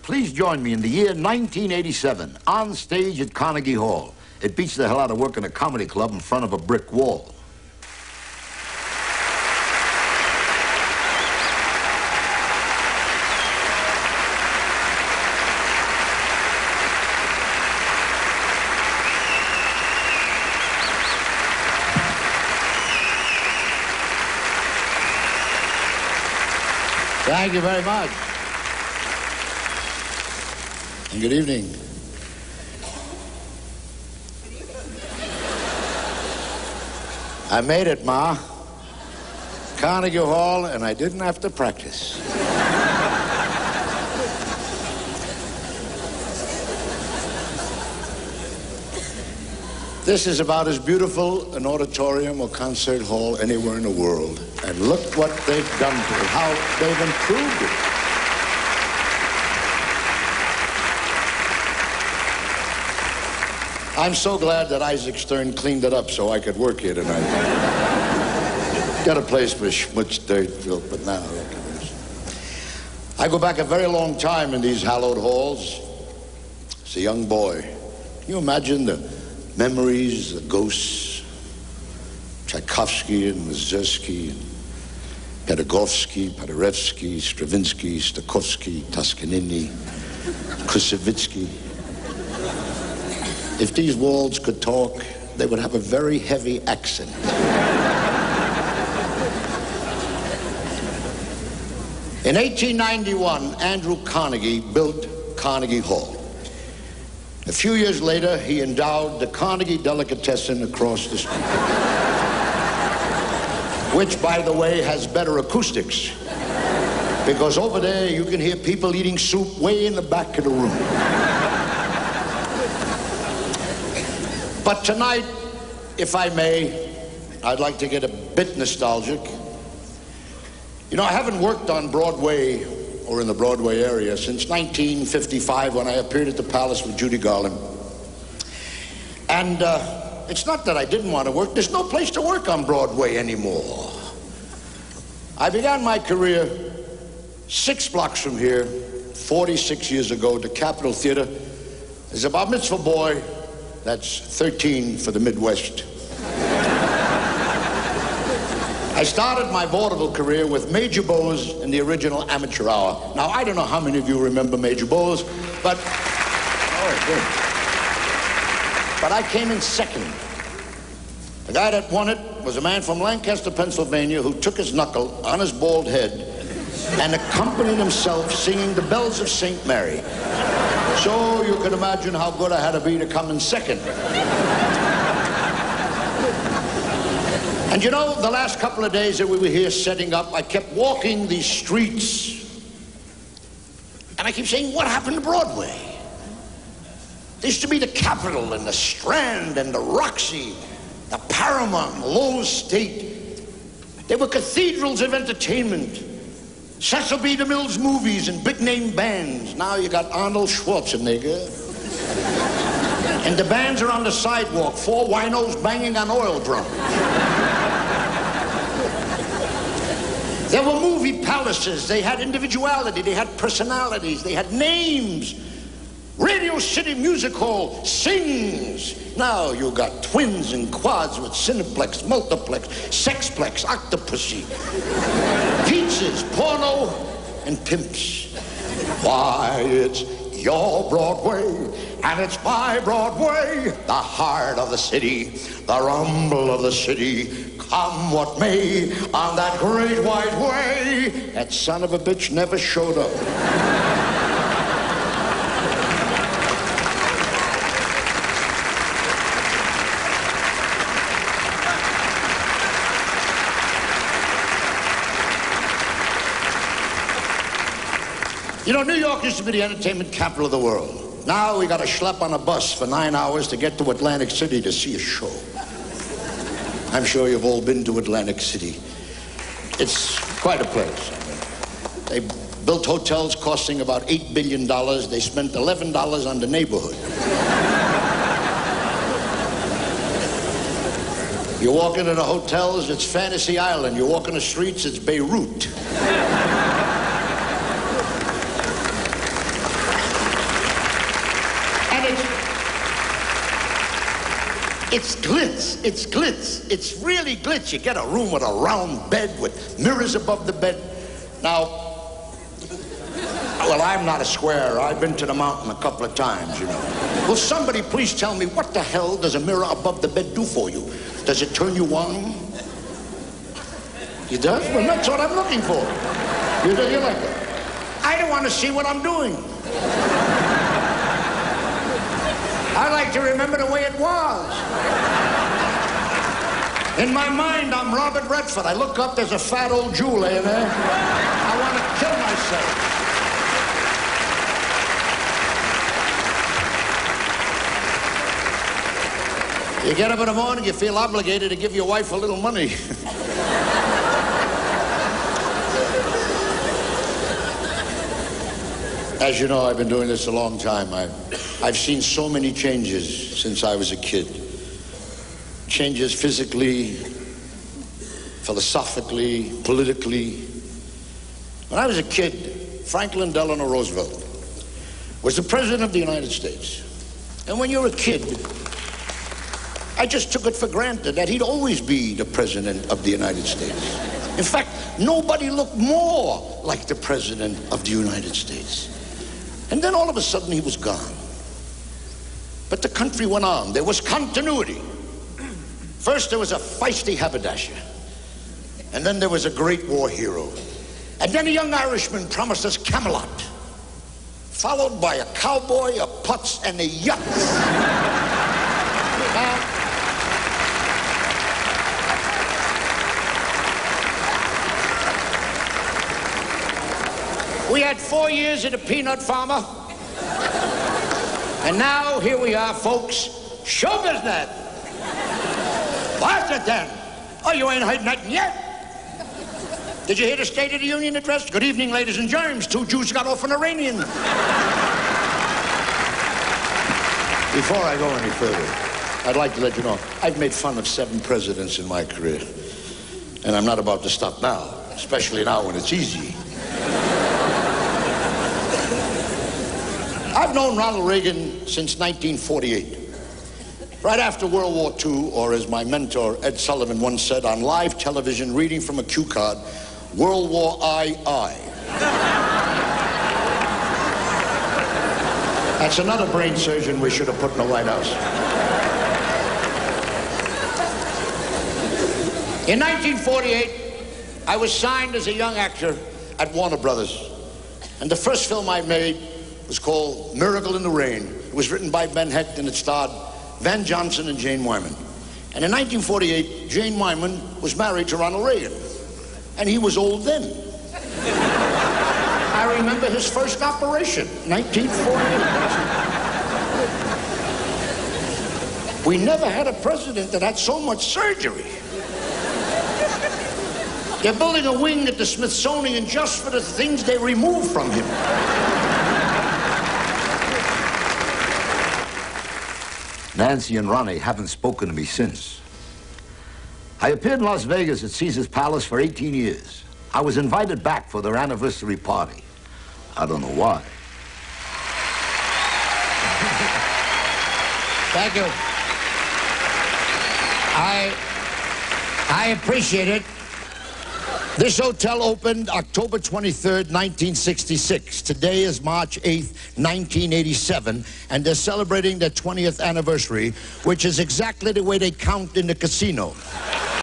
Please join me in the year 1987, on stage at Carnegie Hall. It beats the hell out of working a comedy club in front of a brick wall. Thank you very much. And good evening. I made it, Ma. Carnegie Hall, and I didn't have to practice. This is about as beautiful an auditorium or concert hall anywhere in the world. And look what they've done to it, how they've improved it. I'm so glad that Isaac Stern cleaned it up so I could work here tonight. Got a place with schmutz, dirt, filth, but now look at this. I go back a very long time in these hallowed halls. As a young boy, can you imagine the memories, the ghosts? Tchaikovsky and Mussorgsky and Pedagovsky, Paderewski, Stravinsky, Stokowski, Toscanini, Kusevitsky. If these walls could talk, they would have a very heavy accent. In 1891, Andrew Carnegie built Carnegie Hall. A few years later, he endowed the Carnegie Delicatessen across the street. Which, by the way, has better acoustics. Because over there, you can hear people eating soup way in the back of the room. But tonight, if I may, I'd like to get a bit nostalgic. You know, I haven't worked on Broadway or in the Broadway area since 1955 when I appeared at the Palace with Judy Garland. And it's not that I didn't want to work. There's no place to work on Broadway anymore. I began my career 6 blocks from here, 46 years ago, the Capitol Theater, as a bar mitzvah boy. That's 13 for the Midwest. I started my vaudeville career with Major Bowes in the original Amateur Hour. Now, I don't know how many of you remember Major Bowes, but... Oh, good. But I came in second. The guy that won it was a man from Lancaster, Pennsylvania, who took his knuckle on his bald head and accompanied himself singing the Bells of St. Mary. So you can imagine how good I had to be to come in second. And you know, the last couple of days that we were here setting up, I kept walking these streets. And I keep saying, what happened to Broadway? There used to be the Capitol and the Strand and the Roxy, the Paramount, Lowe's State. They were cathedrals of entertainment. Cecil B. DeMille's movies and big-name bands. Now you got Arnold Schwarzenegger. And the bands are on the sidewalk, 4 winos banging on oil drums. There were movie palaces. They had individuality. They had personalities. They had names. Radio City Music Hall sings. Now you got twins and quads with Cineplex, Multiplex, Sexplex, Octopussy, pizzas, porno, and pimps. Why, it's your Broadway, and it's my Broadway, the heart of the city, the rumble of the city. Come what may, on that great white way. That son of a bitch never showed up. You know, New York used to be the entertainment capital of the world. Now we got to schlep on a bus for 9 hours to get to Atlantic City to see a show. I'm sure you've all been to Atlantic City. It's quite a place. They built hotels costing about $8 billion. They spent $11 on the neighborhood. You walk into the hotels, it's Fantasy Island. You walk in the streets, it's Beirut. It's glitz. It's glitz. It's really glitz. You get a room with a round bed with mirrors above the bed. Now, well, I'm not a square. I've been to the mountain a couple of times, you know. Will somebody please tell me what the hell does a mirror above the bed do for you? Does it turn you on? It does? Well, that's what I'm looking for. You like it? I don't want to see what I'm doing. I like to remember the way it was. In my mind, I'm Robert Redford. I look up, there's a fat old Jew laying there. I want to kill myself. You get up in the morning, you feel obligated to give your wife a little money. As you know, I've been doing this a long time. I've seen so many changes since I was a kid. Changes physically, philosophically, politically. When I was a kid, Franklin Delano Roosevelt was the President of the United States. And when you're a kid, I just took it for granted that he'd always be the President of the United States. In fact, nobody looked more like the President of the United States. And then all of a sudden he was gone. But the country went on. There was continuity. First there was a feisty haberdasher. And then there was a great war hero. And then a young Irishman promised us Camelot. Followed by a cowboy, a putz, and a yachts. We had 4 years of the peanut farmer. And now, here we are, folks. Show business. What's it then? Oh, you ain't heard nothing yet? Did you hear the State of the Union address? Good evening, ladies and germs. 2 Jews got off an Iranian. Before I go any further, I'd like to let you know, I've made fun of 7 presidents in my career. And I'm not about to stop now, especially now when it's easy. I've known Ronald Reagan since 1948. Right after World War II, or as my mentor Ed Sullivan once said on live television, reading from a cue card, World War II. That's another brain surgeon we should have put in the White House. In 1948, I was signed as a young actor at Warner Brothers. And the first film I made was called Miracle in the Rain. It was written by Ben Hecht and it starred Van Johnson and Jane Wyman. And in 1948, Jane Wyman was married to Ronald Reagan. And he was old then. I remember his first operation, 1948. We never had a president that had so much surgery. They're building a wing at the Smithsonian just for the things they removed from him. Nancy and Ronnie haven't spoken to me since. I appeared in Las Vegas at Caesar's Palace for 18 years. I was invited back for their anniversary party. I don't know why. Thank you. I appreciate it. This hotel opened October 23rd, 1966. Today is March 8th, 1987, and they're celebrating their 20th anniversary, which is exactly the way they count in the casino.